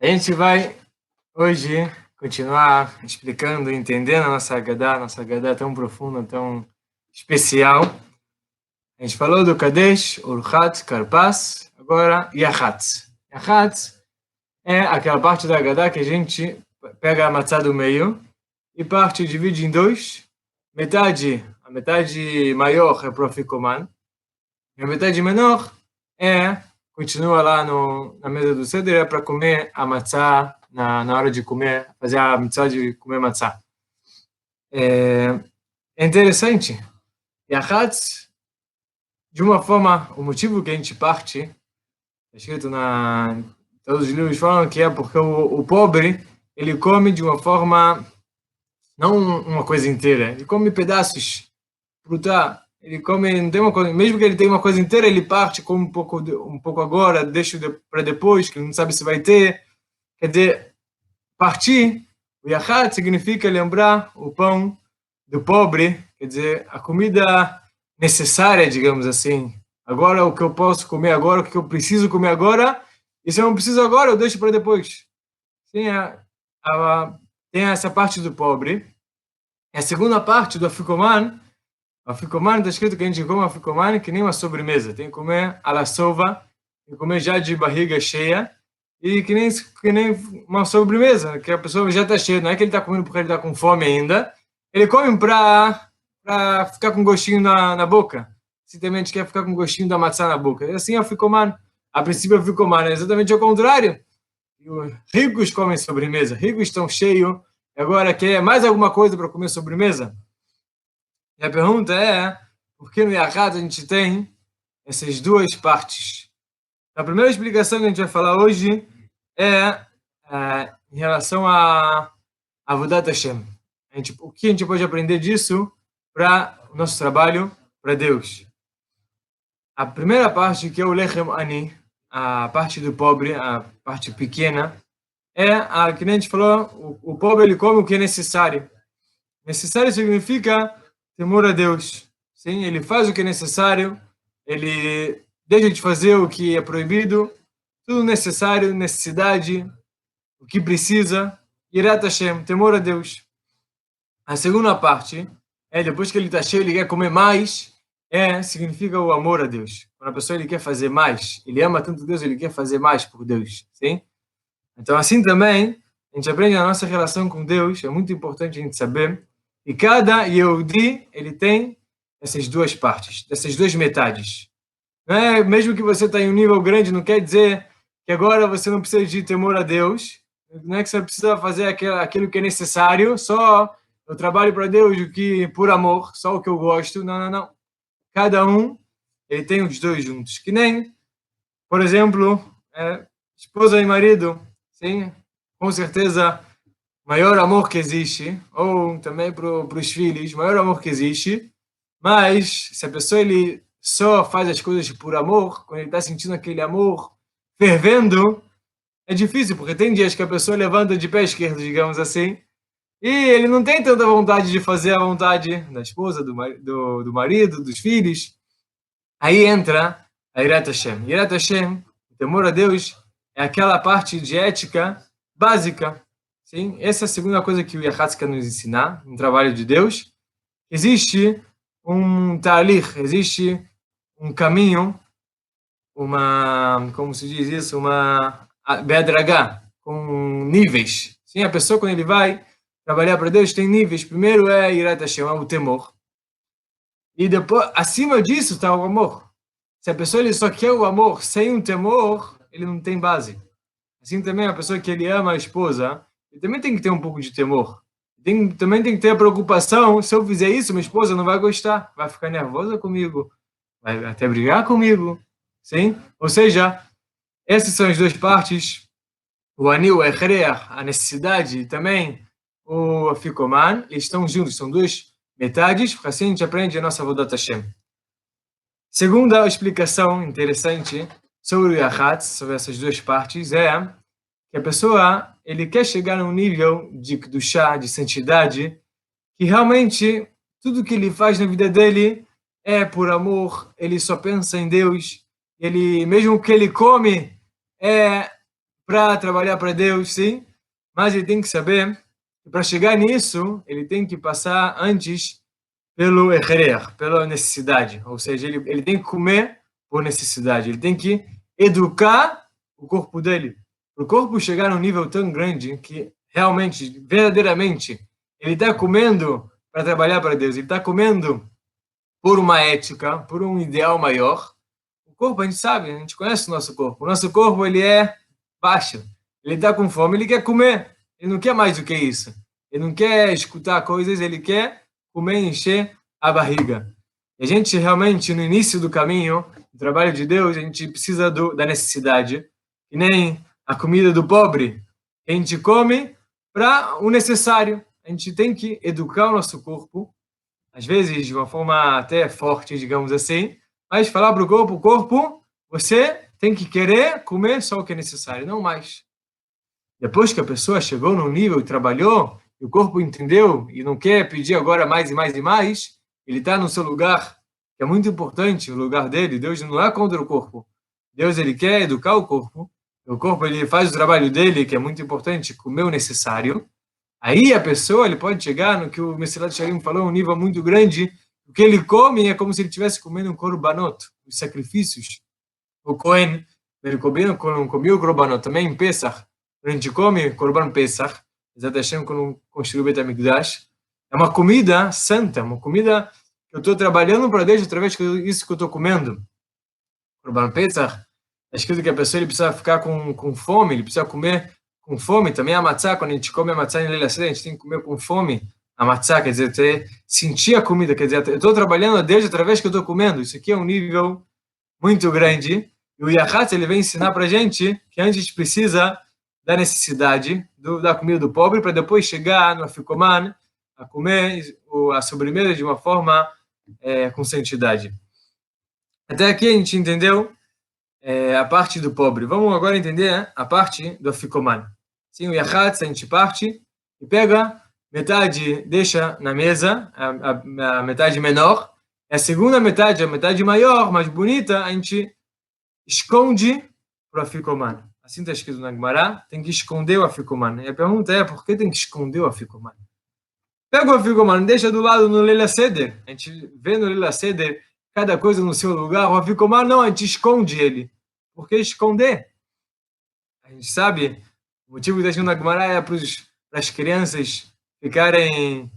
A gente vai hoje continuar explicando, entendendo a nossa Haggadah tão profunda, tão especial. A gente falou do Kadesh, Urchat, Karpas, agora Yachatz. Yachatz é aquela parte da Haggadah que a gente pega a matzá do meio e parte divide em dois. A metade maior é para o Afikoman, e a metade menor continua lá na mesa do Seder, é para comer a matzá na hora de comer, fazer a mitzvah de comer matzá. É interessante. Yachatz, de uma forma, o motivo que a gente parte, está escrito todos os livros falam que é porque o pobre, ele come de uma forma, não uma coisa inteira, ele come pedaços, fruta. Ele come, não tem uma coisa, mesmo que ele tenha uma coisa inteira, ele parte, come um pouco agora, deixa para depois, que ele não sabe se vai ter. Quer dizer, partir, o Yachat significa lembrar o pão do pobre, quer dizer, a comida necessária, digamos assim. Agora, o que eu posso comer agora, o que eu preciso comer agora, e se eu não preciso agora, eu deixo para depois. Sim, tem essa parte do pobre. A segunda parte do Afikoman, Afikoman está escrito que a gente come Afikoman que nem uma sobremesa. Tem que comer a la sova, tem que comer já de barriga cheia, e que nem uma sobremesa, que a pessoa já está cheia. Não é que ele está comendo porque ele está com fome ainda. Ele come para ficar com gostinho na boca. Simplesmente quer ficar com gostinho da maçã na boca. E assim Afikoman. A princípio Afikoman é exatamente o contrário. E os ricos comem sobremesa. Ricos estão cheios. E agora quer mais alguma coisa para comer sobremesa? E a pergunta é, por que no Yachatz a gente tem essas duas partes? A primeira explicação que a gente vai falar hoje é em relação a Avodat Hashem. O que a gente pode aprender disso para o nosso trabalho para Deus? A primeira parte, que é o Lechem Ani, a parte do pobre, a parte pequena, que nem a gente falou, o pobre ele come o que é necessário. Necessário significa temor a Deus. Sim, ele faz o que é necessário, ele deixa de fazer o que é proibido, tudo necessário, necessidade, o que precisa, Yirat Hashem, temor a Deus. A segunda parte depois que ele está cheio, ele quer comer mais, significa o amor a Deus. Quando a pessoa ele quer fazer mais, ele ama tanto Deus, ele quer fazer mais por Deus. Sim? Então assim também, a gente aprende a nossa relação com Deus, é muito importante a gente saber. E cada Yehudi, ele tem essas duas partes, essas duas metades. Não é, mesmo que você está em um nível grande, não quer dizer que agora você não precisa de temor a Deus. Não é que você precisa fazer aquilo que é necessário, só eu trabalho para Deus por amor, só o que eu gosto. Não. Cada um, ele tem os dois juntos. Que nem, por exemplo, esposa e marido. Sim, com certeza, maior amor que existe, ou também para os filhos, maior amor que existe, mas se a pessoa ele só faz as coisas por amor, quando ele está sentindo aquele amor fervendo, é difícil, porque tem dias que a pessoa levanta de pé esquerdo, digamos assim, e ele não tem tanta vontade de fazer a vontade da esposa, do marido, dos filhos. Aí entra a Yirat Hashem. Yirat Hashem, o temor a Deus, é aquela parte de ética básica. Sim? Essa é a segunda coisa que o Yachatz quer nos ensinar, no trabalho de Deus. Existe um talich, existe um caminho, como se diz isso, uma bedragá, com níveis. Sim? A pessoa, quando ele vai trabalhar para Deus, tem níveis. Primeiro é Yirat Hashem, o temor. E depois, acima disso, está o amor. Se a pessoa ele só quer o amor sem um temor, ele não tem base. Assim também a pessoa que ele ama a esposa, ele também tem que ter um pouco de temor. Também tem que ter a preocupação, se eu fizer isso, minha esposa não vai gostar, vai ficar nervosa comigo, vai até brigar comigo. Sim? Ou seja, essas são as duas partes, o anil, o echrech, a necessidade e também o afikoman, eles estão juntos, são duas metades, porque assim a gente aprende a nossa Avodat Hashem. Segunda explicação interessante sobre o Yachatz, sobre essas duas partes, que a pessoa ele quer chegar num nível de Kedushá, de santidade, que realmente tudo que ele faz na vida dele é por amor, ele só pensa em Deus, ele mesmo que ele come é para trabalhar para Deus, sim, mas ele tem que saber que para chegar nisso, ele tem que passar antes pelo errer, pela necessidade. Ou seja, ele tem que comer por necessidade. Ele tem que educar o corpo dele. Para o corpo chegar a um nível tão grande que realmente, verdadeiramente, ele está comendo para trabalhar para Deus. Ele está comendo por uma ética, por um ideal maior. O corpo, a gente sabe, a gente conhece o nosso corpo. O nosso corpo, ele é baixo. Ele está com fome, ele quer comer. Ele não quer mais do que isso. Ele não quer escutar coisas, ele quer comer e encher a barriga. E a gente realmente, no início do caminho, do trabalho de Deus, a gente precisa da necessidade. Que nem a comida do pobre. A gente come para o necessário. A gente tem que educar o nosso corpo, às vezes de uma forma até forte, digamos assim, mas falar para o corpo, você tem que querer comer só o que é necessário, não mais. Depois que a pessoa chegou num nível e trabalhou, e o corpo entendeu e não quer pedir agora mais e mais e mais, ele está no seu lugar, que é muito importante, o lugar dele. Deus não é contra o corpo. Deus, ele quer educar o corpo. O corpo, ele faz o trabalho dele, que é muito importante, comer o necessário. Aí a pessoa, ele pode chegar no que o Mesilat Yesharim falou, um nível muito grande. O que ele come é como se ele estivesse comendo um korbanot, os sacrifícios. O Cohen, ele comia o korbanot também em Pesach. A gente come korban Pesach, Bezat Hashem, quando construiu o Beit HaMikdash. É uma comida santa, uma comida que eu estou trabalhando para Deus através disso que eu estou comendo. Korban Pesach, é escrito que a pessoa ele precisa ficar com fome, ele precisa comer com fome. Também a matzá, quando a gente come a matzá em Leila Seder, a gente tem que comer com fome a matzá, quer dizer, sentir a comida, quer dizer, eu estou trabalhando a Deus através que eu estou comendo. Isso aqui é um nível muito grande. E o Yahatz, ele vem ensinar para a gente que antes a gente precisa da necessidade da comida do pobre, para depois chegar no Afikoman a comer a sobremesa de uma forma com santidade. Até aqui a gente entendeu a parte do pobre. Vamos agora entender a parte do Afikoman. Sim, o Yahatz, a gente parte e pega metade, deixa na mesa, a metade menor, e a segunda metade, a metade maior, mais bonita, a gente esconde para o Afikoman. Assim está escrito na Gemara, tem que esconder o Afikoman. E a pergunta é, por que tem que esconder o Afikoman? Pega o Afikoman, deixa do lado no Leila Seder. A gente vê no Leila Seder cada coisa no seu lugar. O Afikoman não, a gente esconde ele. Por que esconder? A gente sabe, o motivo que está escrito na Gemara é para as crianças ficarem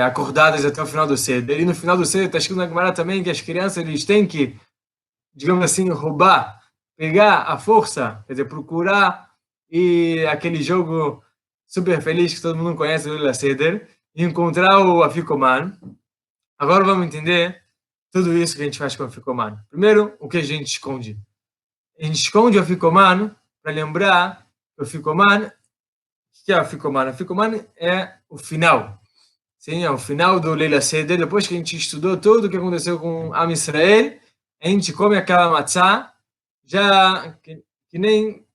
acordadas até o final do Seder. E no final do Seder está escrito na Gemara também que as crianças eles têm que, digamos assim, roubar, pegar a força, quer dizer, procurar e aquele jogo super feliz que todo mundo conhece do Leila Seder, e encontrar o Afikoman. Agora vamos entender tudo isso que a gente faz com o Afikoman. Primeiro, o que a gente esconde? A gente esconde o Afikoman para lembrar que o Afikoman, o que é o Afikoman? O Afikoman é o final. Sim, é o final do Leila Seder. Depois que a gente estudou tudo o que aconteceu com Am Israel, a gente come aquela matzá, já que nem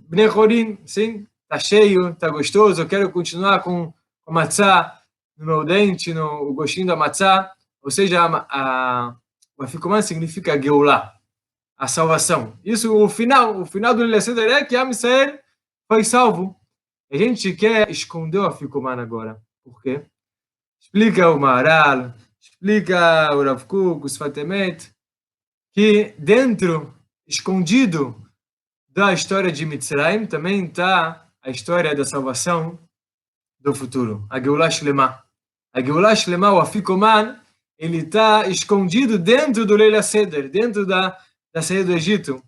Bnei Chorin, sim, está cheio, está gostoso, eu quero continuar com a matzá no meu dente, no gostinho da matzá. Ou seja, o Afikoman significa Geulah, a salvação. Isso, o final do Leila Seder é que Am Israel foi salvo. A gente quer esconder o Afikoman agora. Por quê? Explica o Maharal, explica o Rav Kuk, o Sfat Emet, que dentro, escondido da história de Mitzrayim, também está a história da salvação do futuro, a Geulah Shlema. A Geulah Shlema, o Afikoman, ele está escondido dentro do Leila Seder, dentro da saída do Egito.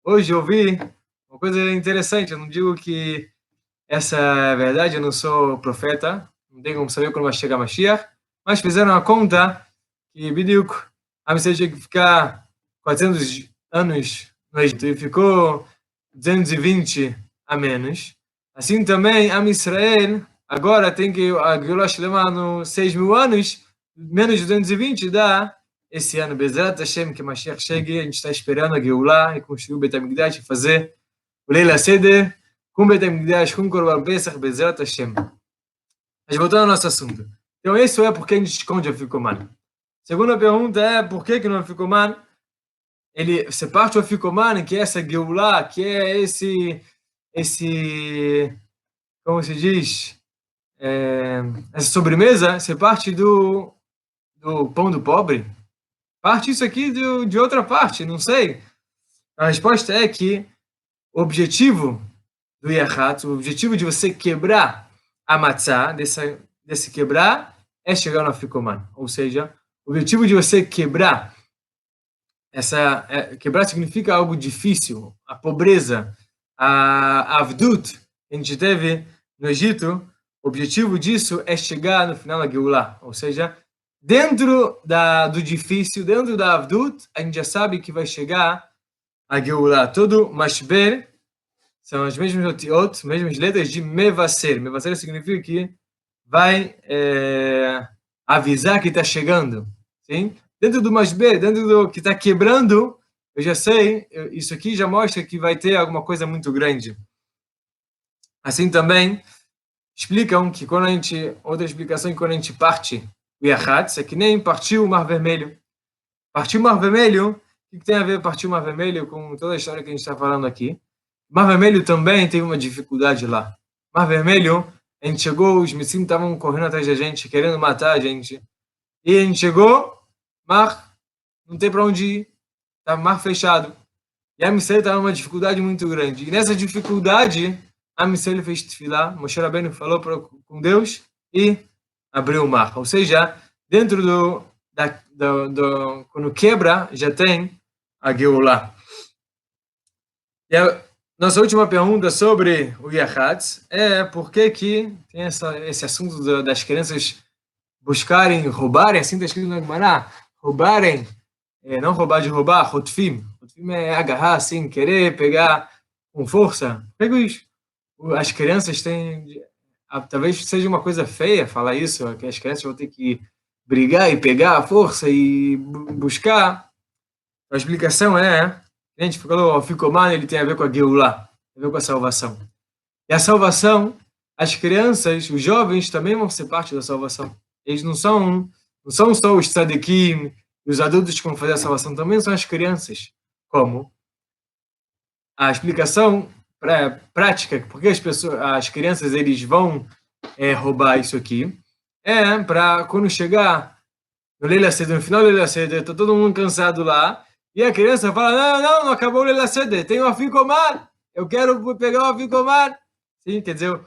Hoje eu vi uma coisa interessante, eu não digo que essa é a verdade, eu não sou profeta, não tem como saber quando vai chegar Mashiach, mas fizeram a conta que Bidiuk, a Israel tinha que ficar 400 anos no Egito e ficou 220 a menos. Assim também, Am Israel agora tem que a Geulah Shlema nos 6.000 anos, menos de 220 dá esse ano. Bezrat Hashem, que Mashiach chegue, a gente está esperando a Geulah e construir o Beit HaMikdash e fazer o Leila Seder com o Beit HaMikdash, com o Korban Pesach, Bezrat Hashem. Mas voltando ao nosso assunto. Então, isso é porque a gente esconde o Afikoman. Segunda pergunta é, por que não é Afikoman? você parte o Afikoman, que é essa Geulah, que é como se diz, essa sobremesa, você parte do pão do pobre? Parte isso aqui de outra parte, não sei. A resposta é que o objetivo do Yahat, o objetivo de você quebrar a matzá, desse quebrar, é chegar no Afikoman. Ou seja, o objetivo de você quebrar, quebrar significa algo difícil, a pobreza, a avdut, que a gente teve no Egito, o objetivo disso é chegar no final da Geulah. Ou seja, dentro do difícil, dentro da avdut, a gente já sabe que vai chegar a Geulah. Todo mashber são as mesmas otiot, mesmas letras de mevaser. Mevaser significa que vai avisar que está chegando. Sim? Dentro do mashber, dentro do que está quebrando, eu já sei, isso aqui já mostra que vai ter alguma coisa muito grande. Assim também, explicam que quando outra explicação é que quando a gente parte o Yahatz, é que nem partiu o Mar Vermelho. Partiu o Mar Vermelho, o que tem a ver partir o Mar Vermelho com toda a história que a gente está falando aqui? Mar Vermelho também teve uma dificuldade lá. Mar Vermelho, a gente chegou, os mitzim estavam correndo atrás da gente, querendo matar a gente. E a gente chegou, mar, não tem para onde ir, tá mar fechado. E a Missel estava numa dificuldade muito grande. E nessa dificuldade, a Missel fez tefilá, Moshe Rabbeinu falou com Deus e abriu o mar. Ou seja, dentro quando quebra, já tem a Geulah. E a nossa última pergunta sobre o Yahatz é por que tem esse assunto das crianças buscarem, roubarem, assim está escrito na Gemara, roubarem, não roubar de roubar, rotfim. Rotfim é agarrar, assim, querer pegar com força. Pego isso. As crianças têm, talvez seja uma coisa feia falar isso, que as crianças vão ter que brigar e pegar a força e buscar. A explicação a gente falou, o Fikoman, ele tem a ver com a Geulah, tem a ver com a salvação. E a salvação, as crianças, os jovens também vão ser parte da salvação. Eles não são só os tzadikim, os adultos que vão fazer a salvação, também são as crianças. Como? A explicação prática, porque as crianças, eles vão roubar isso aqui, para quando chegar no Leila Seder, no final do Leila Seder, está todo mundo cansado lá, e a criança fala, não acabou o Leila Seder, tem o Afikoman, eu quero pegar o Afikoman. Sim, quer dizer,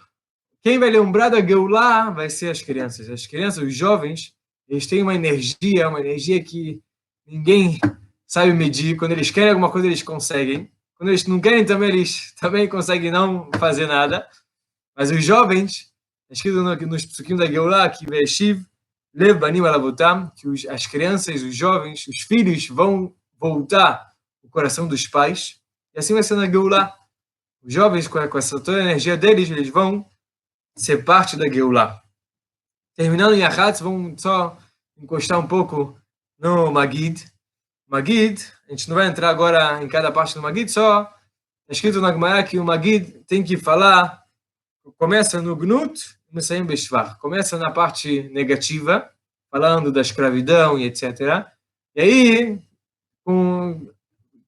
quem vai lembrar da Geulah vai ser as crianças. As crianças, os jovens, eles têm uma energia que ninguém sabe medir. Quando eles querem alguma coisa, eles conseguem. Quando eles não querem também, eles também conseguem não fazer nada. Mas os jovens, escrito nos psukim da Geulah, que Veshiv, Lev Banim Alavotam, que as crianças, os jovens, os filhos vão voltar o coração dos pais. E assim vai ser na Geulah. Os jovens, com essa toda a energia deles, eles vão ser parte da Geulah. Terminando em Yahatz, vamos só encostar um pouco no Magid. Magid, a gente não vai entrar agora em cada parte do Magid, só está escrito na Gemara que o Magid tem que falar, começa no Gnut, Messayim Beshvar, começa na parte negativa, falando da escravidão e etc. E aí,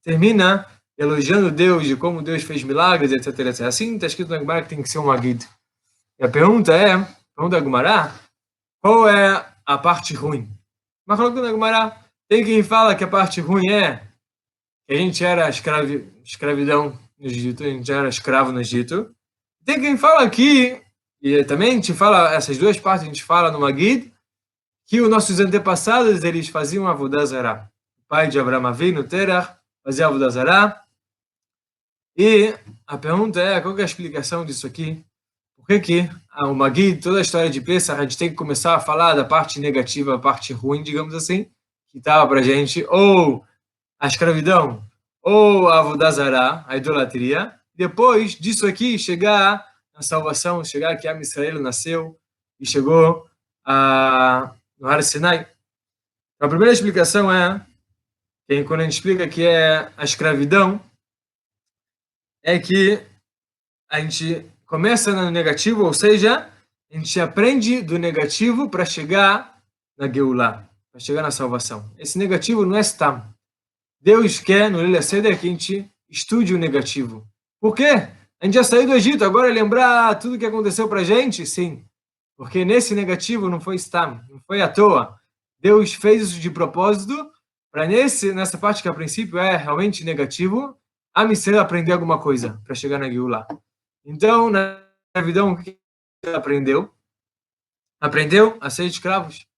termina elogiando Deus, de como Deus fez milagres, etc. etc. Assim está escrito na Gemara que tem que ser um Magid. E a pergunta da Gemara, qual é a parte ruim? Mas falando na Gemara, tem quem fala que a parte ruim que a gente era escravidão no Egito, a gente era escravo no Egito. Tem quem fala que, e também a gente fala, essas duas partes a gente fala no Magid, que os nossos antepassados, eles faziam Avodah Zarah. O pai de Abraham Avinu, Terach, fazia Avodah Zarah. E a pergunta qual que é a explicação disso aqui? Por que o Magid, toda a história de Pesach, a gente tem que começar a falar da parte negativa, a parte ruim, digamos assim, que estava para a gente, ou a escravidão, ou a Avodah Zarah, a idolatria, depois disso aqui chegar na salvação, chegar que a Israel nasceu e chegou no Har Sinai. Então, a primeira explicação que quando a gente explica que é a escravidão, é que a gente começa no negativo, ou seja, a gente aprende do negativo para chegar na Geulah, para chegar na salvação. Esse negativo não é Stam. Deus quer, no Leil HaSeder, que a gente estude o negativo. Por quê? A gente já saiu do Egito, agora lembrar tudo que aconteceu para a gente? Sim. Porque nesse negativo não foi stam, não foi à toa. Deus fez isso de propósito, para nessa parte que a princípio é realmente negativo, a missão aprender alguma coisa para chegar na Geulah. Então, na escravidão, o que ele aprendeu? Aprendeu a ser escravos.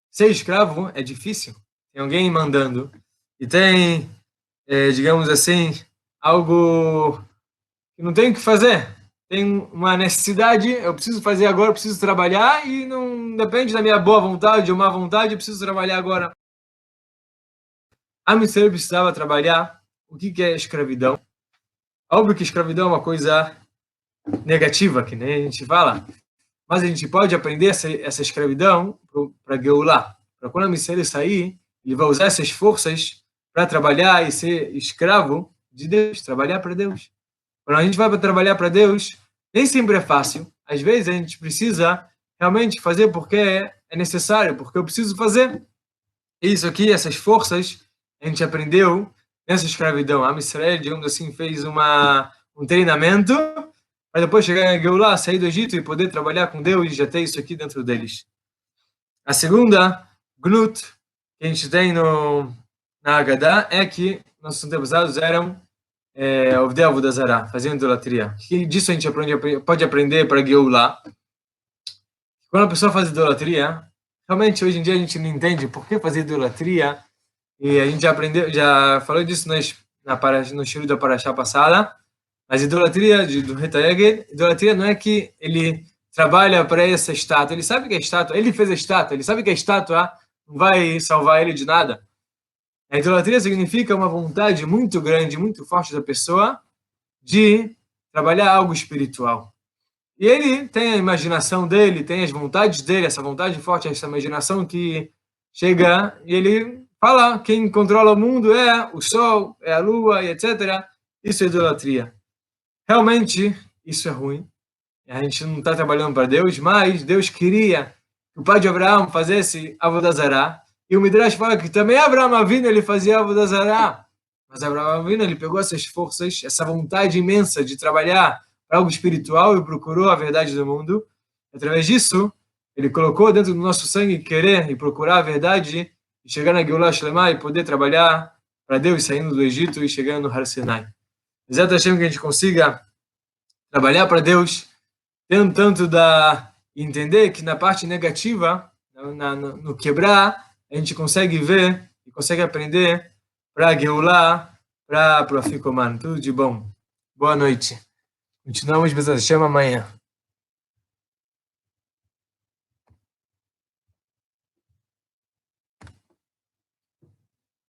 Ser escravo é difícil. Tem alguém mandando. E tem, digamos assim, algo que não tem o que fazer. Tem uma necessidade, eu preciso fazer agora, eu preciso trabalhar, e não depende da minha boa vontade ou má vontade, eu preciso trabalhar agora. A Mitzvah precisava trabalhar. O que é escravidão? Óbvio que escravidão é uma coisa negativa, que nem a gente fala, mas a gente pode aprender essa escravidão para Geulah. Para quando a Mitzvah sair, ele vai usar essas forças para trabalhar e ser escravo de Deus, trabalhar para Deus. Quando a gente vai para trabalhar para Deus, nem sempre é fácil. Às vezes a gente precisa realmente fazer porque é necessário, porque eu preciso fazer. Isso aqui, essas forças, a gente aprendeu nessa escravidão. A Israel, digamos assim, fez um treinamento para depois chegar em Geulah, sair do Egito e poder trabalhar com Deus e já ter isso aqui dentro deles. A segunda, Gnut, que a gente tem na Haggadah, é que nossos antepassados eram Ovdei Avodah Zarah, fazendo idolatria. Que disso a gente pode aprender para Geulah. Quando a pessoa faz idolatria, realmente hoje em dia a gente não entende por que fazer idolatria, e a gente já aprendeu, já falou disso no estilo da Parashá passada, mas idolatria do Reta Eged, idolatria não é que ele trabalha para essa estátua, ele sabe que a estátua, ele fez a estátua, ele sabe que a estátua não vai salvar ele de nada. A idolatria significa uma vontade muito grande, muito forte da pessoa de trabalhar algo espiritual. E ele tem a imaginação dele, tem as vontades dele, essa vontade forte, essa imaginação que chega e ele fala, quem controla o mundo é o sol, é a lua, e etc. Isso é idolatria. Realmente, isso é ruim. A gente não está trabalhando para Deus, mas Deus queria que o pai de Abraão fizesse Avodah Zarah. E o Midrash fala que também Abraão Avinu ele fazia Avodah Zarah. Mas Abraão Avinu ele pegou essas forças, essa vontade imensa de trabalhar para algo espiritual e procurou a verdade do mundo. Através disso, ele colocou dentro do nosso sangue querer e procurar a verdade e chegar na Geulah Shlema e poder trabalhar para Deus saindo do Egito e chegando no Har Sinai. Exato, Hashem, que a gente consiga trabalhar para Deus, tendo tanto da entender que na parte negativa, no quebrar, a gente consegue ver e consegue aprender para Geulah, para Afikoman. Tudo de bom. Boa noite. Continuamos, Bezat Hashem, amanhã.